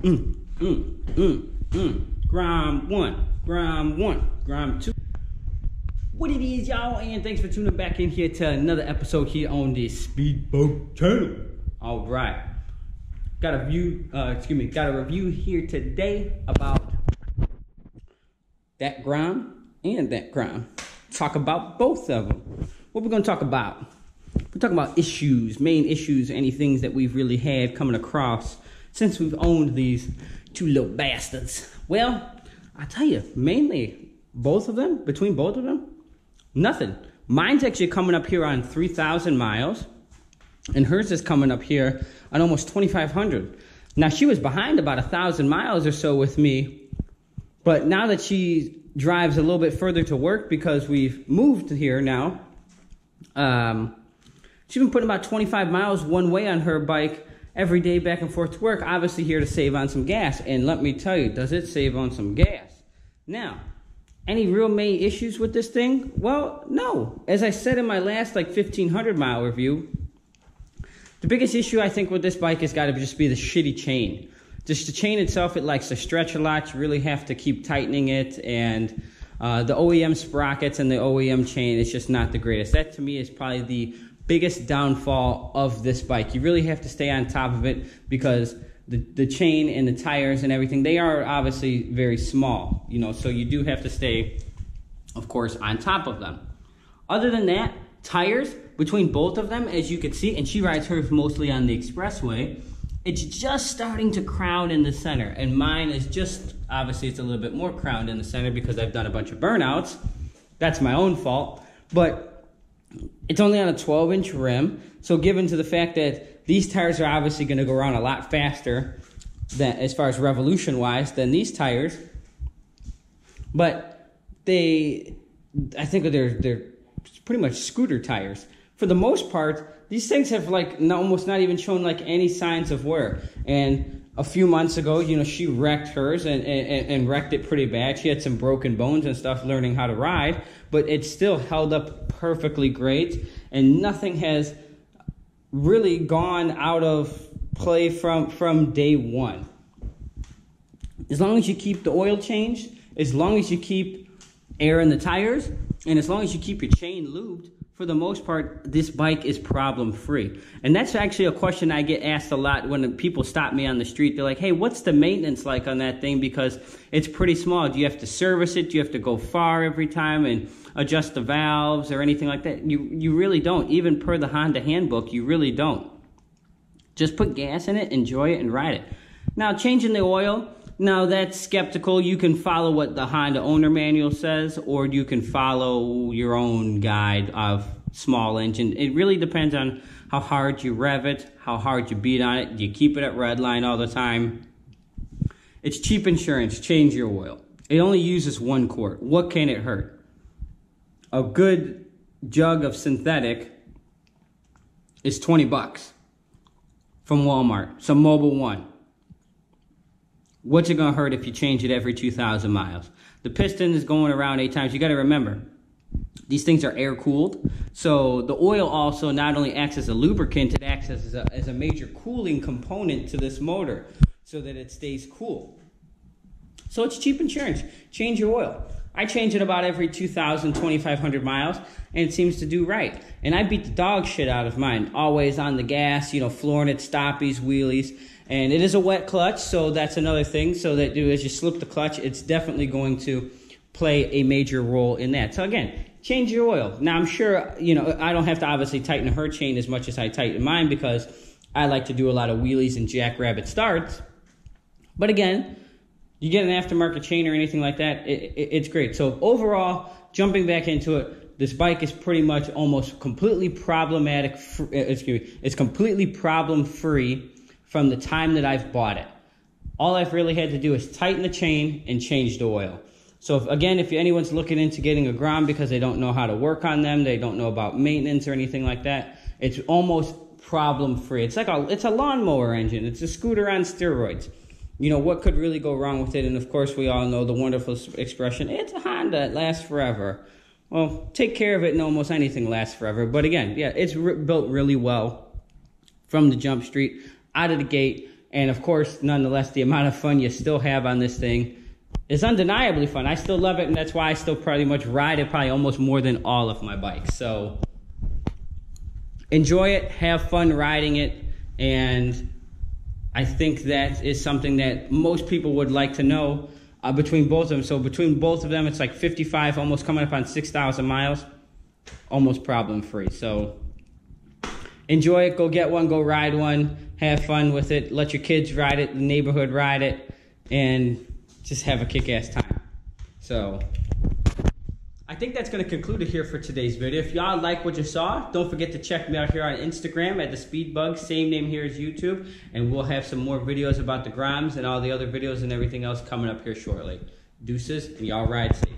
GROM 1, GROM 1, GROM 2. What it is, y'all, and thanks for tuning back in here to another episode here on the Speedboat channel. All right, got a review here today about that GROM and that GROM. Talk about both of them. What we're gonna talk about? We're talking about issues, main issues, any things that we've really had coming across since we've owned these two little bastards. Well, I tell you, mainly both of them, between both of them, nothing. Mine's actually coming up here on 3,000 miles, and hers is coming up here on almost 2,500. Now, she was behind about 1,000 miles or so with me, but now that she drives a little bit further to work because we've moved here now, she's been putting about 25 miles one way on her bike every day back and forth to work, obviously here to save on some gas. And let me tell you, does it save on some gas? Now, any real main issues with this thing? Well, no. As I said in my last 1,500 mile review, the biggest issue I think with this bike has got to just be the shitty chain. Just the chain itself, it likes to stretch a lot. You really have to keep tightening it, and the OEM sprockets and the OEM chain is just not the greatest. That to me is probably the biggest downfall of this bike. You really have to stay on top of it because the chain and the tires and everything, they are obviously very small, you know, so you do have to stay, of course, on top of them. Other than that, tires between both of them, as you can see, and she rides hers mostly on the expressway, it's just starting to crown in the center, and mine is just, obviously it's a little bit more crowned in the center because I've done a bunch of burnouts. That's my own fault, but it's only on a 12-inch rim, so given to the fact that these tires are obviously going to go around a lot faster than, as far as revolution-wise, than these tires, but I think they're pretty much scooter tires. For the most part, these things have almost not even shown any signs of wear. And a few months ago, you know, she wrecked hers and wrecked it pretty bad. She had some broken bones and stuff learning how to ride, but it still held up perfectly great, and nothing has really gone out of play from day one. As long as you keep the oil changed, as long as you keep air in the tires, and as long as you keep your chain lubed, for the most part, this bike is problem-free. And that's actually a question I get asked a lot when people stop me on the street. They're like, hey, what's the maintenance like on that thing? Because it's pretty small. Do you have to service it? Do you have to go far every time and adjust the valves or anything like that? You really don't. Even per the Honda handbook, you really don't. Just put gas in it, enjoy it, and ride it. Now, changing the oil, now that's skeptical. You can follow what the Honda owner manual says, or you can follow your own guide of small engine. It really depends on how hard you rev it, how hard you beat on it. Do you keep it at red line all the time? It's cheap insurance. Change your oil. It only uses 1 quart. What can it hurt? A good jug of synthetic is 20 bucks from Walmart. Some Mobile One. What's it going to hurt if you change it every 2,000 miles? The piston is going around 8 times. You got to remember, these things are air-cooled. So the oil also not only acts as a lubricant, it acts as a major cooling component to this motor so that it stays cool. So it's cheap insurance. Change your oil. I change it about every 2,000, 2,500 miles, and it seems to do right. And I beat the dog shit out of mine. Always on the gas, you know, flooring it, stoppies, wheelies. And it is a wet clutch, so that's another thing. So that as you slip the clutch, it's definitely going to play a major role in that. So again, change your oil. Now I'm sure, you know, I don't have to obviously tighten her chain as much as I tighten mine because I like to do a lot of wheelies and jackrabbit starts. But again, you get an aftermarket chain or anything like that, it's great. So overall, jumping back into it, this bike is pretty much almost completely problematic. It's completely problem-free from the time that I've bought it. All I've really had to do is tighten the chain and change the oil. So if anyone's looking into getting a GROM because they don't know how to work on them, they don't know about maintenance or anything like that, it's almost problem-free. It's a lawnmower engine. It's a scooter on steroids. You know, what could really go wrong with it? And of course, we all know the wonderful expression, it's a Honda, it lasts forever. Well, take care of it and almost anything lasts forever. But again, yeah, it's built really well from the jump street, out of the gate, And of course, nonetheless, the amount of fun you still have on this thing is undeniably fun. I still love it, and that's why I still pretty much ride it probably almost more than all of my bikes. So enjoy it, have fun riding it, and I think that is something that most people would like to know between both of them. So between both of them, it's like 55, almost coming up on 6,000 miles, almost problem-free. So enjoy it, go get one, go ride one, have fun with it, let your kids ride it, the neighborhood ride it, and just have a kick-ass time. So I think that's going to conclude it here for today's video. If y'all like what you saw, don't forget to check me out here on Instagram at the Speedbug, same name here as YouTube, and we'll have some more videos about the GROMs and all the other videos and everything else coming up here shortly. Deuces, and y'all ride safe.